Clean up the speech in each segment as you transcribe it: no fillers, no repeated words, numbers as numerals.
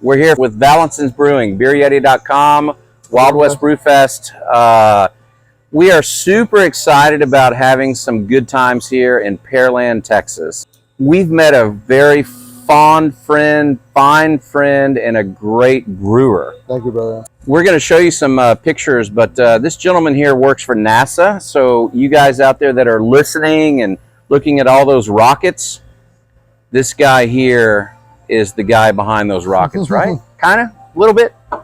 We're here with Vallensons Brewing, beeryeti.com, Wild West Brew Fest. We are super excited about having some good times here in Pearland, Texas. We've met a very fond friend, fine friend, and a great brewer. Thank you, brother. We're going to show you some pictures, but this gentleman here works for NASA. So you guys out there that are listening and looking at all those rockets, this guy here is the guy behind those rockets, right? Kind of, a little bit. I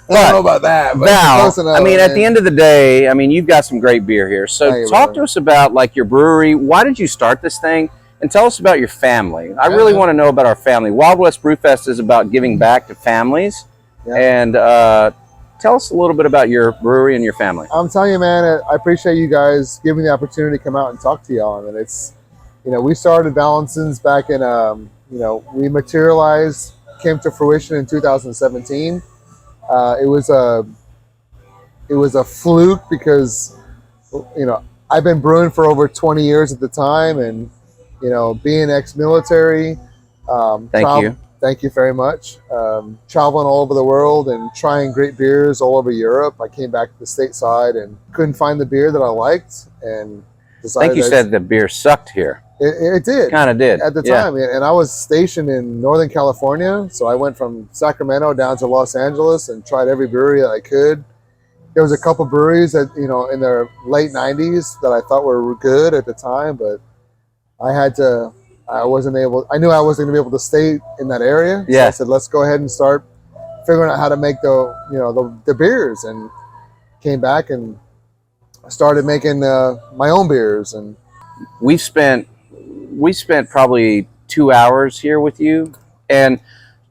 don't know about that, but Val, close enough, I mean, man. at the end of the day, I mean, you've got some great beer here. So talk to us about like your brewery. Why did you start this thing? And tell us about your family. I really want to know about our family. Wild West Brew Fest is about giving back to families. And tell us a little bit about your brewery and your family. I'm telling you, man, I appreciate you guys giving me the opportunity to come out and talk to y'all. And it's, you know, we started Vallensons back in, you know, we materialized, came to fruition in 2017. It was a fluke because, you know, I've been brewing for over 20 years at the time, and you know, being ex-military. Thank you very much. Traveling all over the world and trying great beers all over Europe. I came back to the stateside and couldn't find the beer that I liked, and decided. I think you said the beer sucked here. It did. Kind of did. At the time. And I was stationed in Northern California. So I went from Sacramento down to Los Angeles and tried every brewery that I could. There was a couple breweries that, you know, in the late 90s that I thought were good at the time, but I knew I wasn't going to be able to stay in that area. So I said, let's go ahead and start figuring out how to make the beers, and came back and started making my own beers. And we spent probably 2 hours here with you, and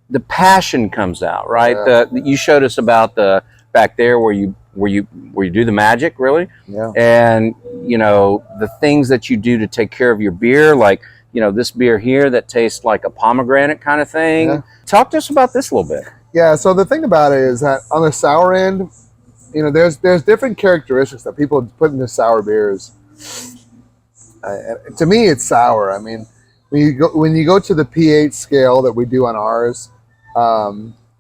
the passion comes out, right? You showed us about the back there where you do the magic, really. Yeah. And you know, the things that you do to take care of your beer, like, you know, this beer here that tastes like a pomegranate kind of thing. Yeah. Talk to us about this a little bit. Yeah, so the thing about it is that on the sour end, you know, there's different characteristics that people put into sour beers. To me, it's sour. I mean, when you go to the pH scale that we do on ours,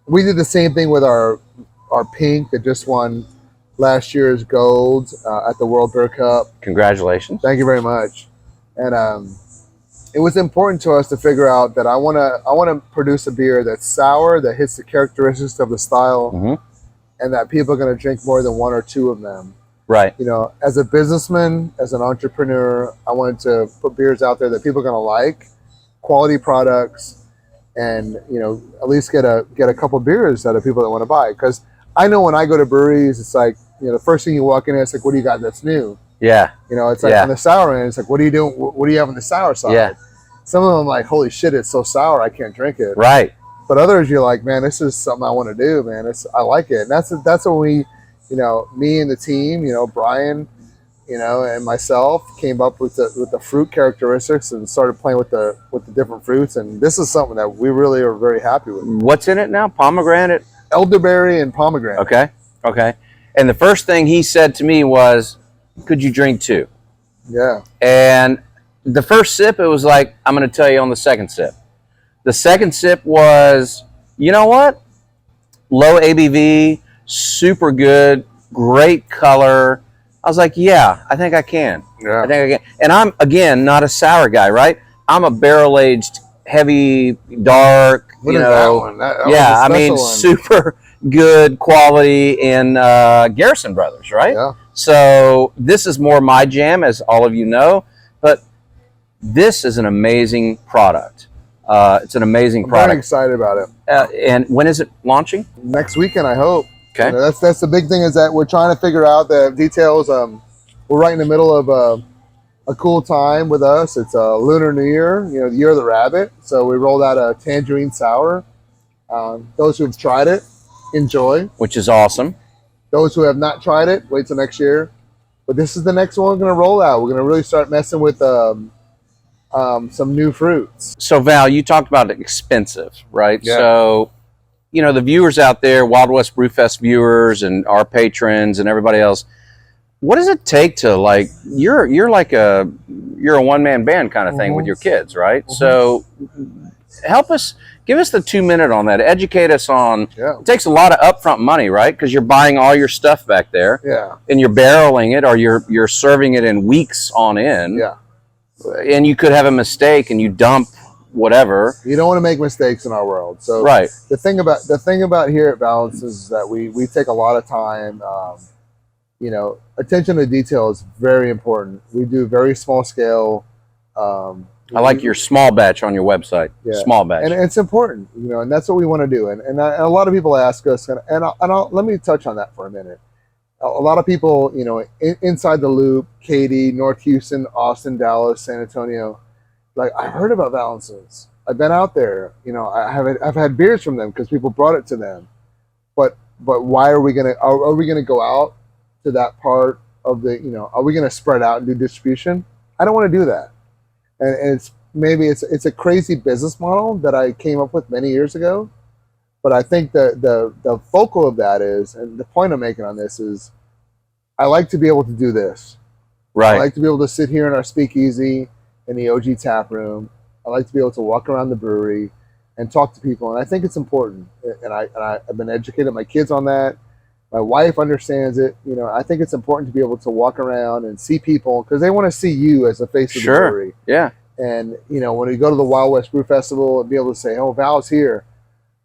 we did the same thing with our pink that just won last year's gold at the World Beer Cup. Congratulations! Thank you very much. And it was important to us to figure out that I want to produce a beer that's sour, that hits the characteristics of the style, and that people are going to drink more than one or two of them. Right. You know, as a businessman, as an entrepreneur, I wanted to put beers out there that people are going to like, quality products, and, you know, at least get a couple beers out of people that want to buy. Because I know when I go to breweries, it's like, you know, the first thing you walk in, it's like, what do you got that's new? Yeah. You know, it's like on the sour end, it's like, what are you doing? What do you have on the sour side? Yeah. Some of them like, holy shit, it's so sour, I can't drink it. Right. But others, you're like, man, this is something I want to do, man. I like it. And that's when we, you know, me and the team, you know, Brian, you know, and myself came up with the fruit characteristics and started playing with the different fruits. And this is something that we really are very happy with. What's in it now? Pomegranate? Elderberry and pomegranate. Okay. Okay. And the first thing he said to me was, could you drink two? Yeah. And the first sip, it was like, I'm going to tell you on the second sip. The second sip was, you know what? Low ABV, super good, great color. I was like, yeah, I think I can. Yeah. I think I can. And I'm, again, not a sour guy, right? I'm a barrel-aged, heavy, dark, what you is know. that one? Yeah, I mean, super good quality in Garrison Brothers, right? Yeah. So this is more my jam, as all of you know, but this is an amazing product. It's an amazing product. I'm very excited about it. And when is it launching? Next weekend, I hope. Okay. You know, that's the big thing, is that we're trying to figure out the details. We're right in the middle of a cool time with us. It's a Lunar New Year, you know, the Year of the Rabbit. So we rolled out a tangerine sour. Those who have tried it, enjoy. Which is awesome. Those who have not tried it, wait till next year. But this is the next one we're going to roll out. We're going to really start messing with some new fruits. So Val, you talked about expensive, right? Yeah. So, you know, the viewers out there, Wild West Brew Fest viewers and our patrons and everybody else, what does it take to, like, you're a one-man band kind of thing with your kids, right? So help us, give us the 2 minute on that. Educate us on. Yeah. It takes a lot of upfront money, right? Because you're buying all your stuff back there. Yeah. And you're barreling it, or you're serving it in weeks on end. Yeah. And you could have a mistake, and you dump whatever. You don't want to make mistakes in our world. So right. The thing about here at Vallensons is that we take a lot of time. You know, attention to detail is very important. We do very small scale. I like your small batch on your website. Yeah. Small batch, and it's important, you know, and that's what we want to do. And a lot of people ask us, and let me touch on that for a minute. A lot of people, you know, inside the loop, Katy, North Houston, Austin, Dallas, San Antonio, like, I heard about Vallensons. I've been out there, you know, I've had beers from them because people brought it to them. But why are we gonna go out to that part of the, you know, are we gonna spread out and do distribution? I don't want to do that. And it's a crazy business model that I came up with many years ago. But I think the focal of that is, and the point I'm making on this is, I like to be able to do this. right? I like to be able to sit here in our speakeasy in the OG tap room. I like to be able to walk around the brewery and talk to people. And I think it's important. And I've been educating my kids on that. My wife understands it. You know, I think it's important to be able to walk around and see people because they want to see you as the face of the brewery. Yeah. And, you know, when we go to the Wild West Brew Festival and be able to say, oh, Val's here,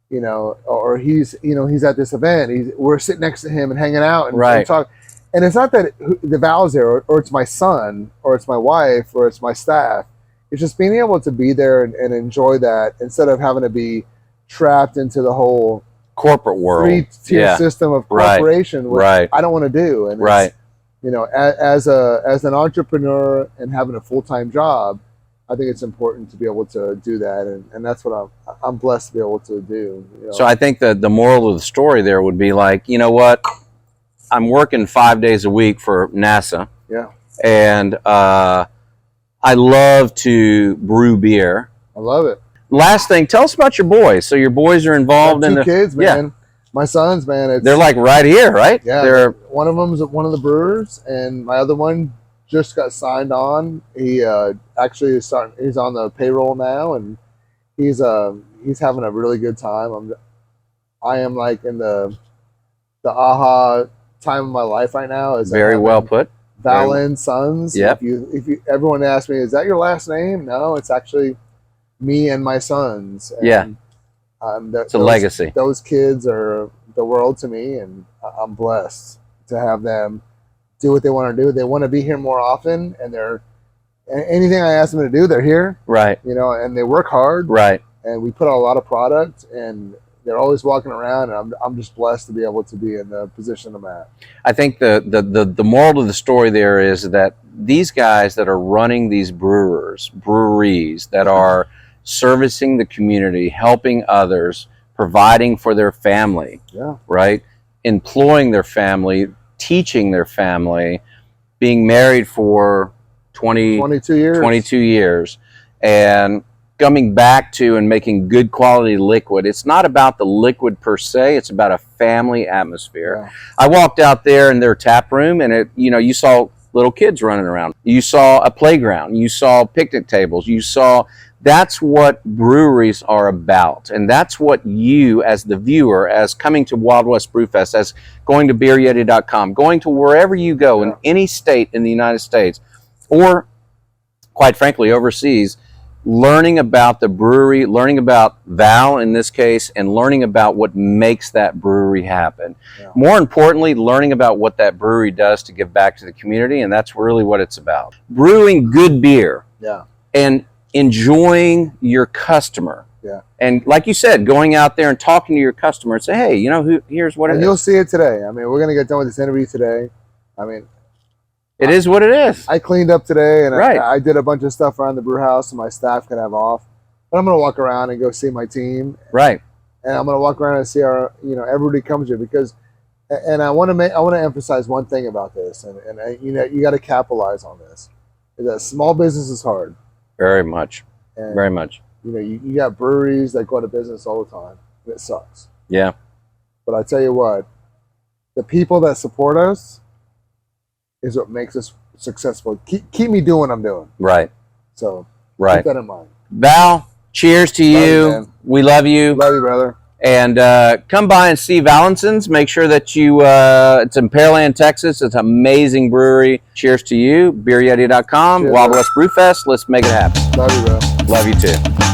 you know, or he's at this event. We're sitting next to him and hanging out and talk. And it's not that the Val's there, or it's my son, or it's my wife, or it's my staff. It's just being able to be there and enjoy that instead of having to be trapped into the whole corporate world, three-tier system of corporation, which I don't want to do. And you know, as an entrepreneur and having a full-time job, I think it's important to be able to do that, and that's what I'm blessed to be able to do. You know? So I think that the moral of the story there would be like, you know what, I'm working 5 days a week for NASA. Yeah. And I love to brew beer. I love it. Last thing, tell us about your boys. So your boys are involved in the kids, man. Yeah. My sons, man. They're like right here, right? Yeah. One of them is one of the brewers, and my other one just got signed on. He actually is starting. He's on the payroll now, and he's having a really good time. I am like in the aha time of my life right now. Is very well put. Vallensons. Yep. If you everyone asks me, is that your last name? No, it's actually me and my sons. And, yeah. It's a legacy. Those kids are the world to me, and I'm blessed to have them do what they want to do. They want to be here more often, and anything I ask them to do, they're here. Right. You know, and they work hard. Right. And we put out a lot of product, and they're always walking around, and I'm just blessed to be able to be in the position I'm at. I think the moral of the story there is that these guys that are running these breweries that are servicing the community, helping others, providing for their family, right? Employing their family, teaching their family, being married for 22 years, and coming back to and making good quality liquid. It's not about the liquid per se, it's about a family atmosphere. Yeah. I walked out there in their tap room, and you saw little kids running around. You saw a playground, you saw picnic tables, that's what breweries are about. And that's what you, as the viewer, as coming to Wild West Brewfest, as going to beeryeti.com, going to wherever you go in any state in the United States, or quite frankly, overseas, learning about the brewery, learning about Val in this case, and learning about what makes that brewery happen. Yeah. More importantly, learning about what that brewery does to give back to the community, and that's really what it's about. Brewing good beer. Yeah. And enjoying your customer. Yeah. And like you said, going out there and talking to your customer and say, hey, here's what it is. And you'll see it today. I mean, we're going to get done with this interview today. I mean, it is what it is. I cleaned up today, and I did a bunch of stuff around the brew house so my staff can have off. But I'm going to walk around and go see my team. Right. And I'm going to walk around and see everybody comes here because, and I want to emphasize one thing about this, and you got to capitalize on this. Is that small business is hard. Very much. And, very much. You got breweries that go out of business all the time. And it sucks. Yeah. But I tell you what, the people that support us is what makes us successful. Keep me doing what I'm doing. Right. So keep that in mind. Val, Cheers to Love you, you. man. We love you. Love you, brother. And come by and see Vallensons. Make sure that you, it's in Pearland, Texas. It's an amazing brewery. Cheers to you. BeerYeti.com. Cheers, Wild brother. West Brew Fest. Let's make it happen. Love you, bro. Love you too.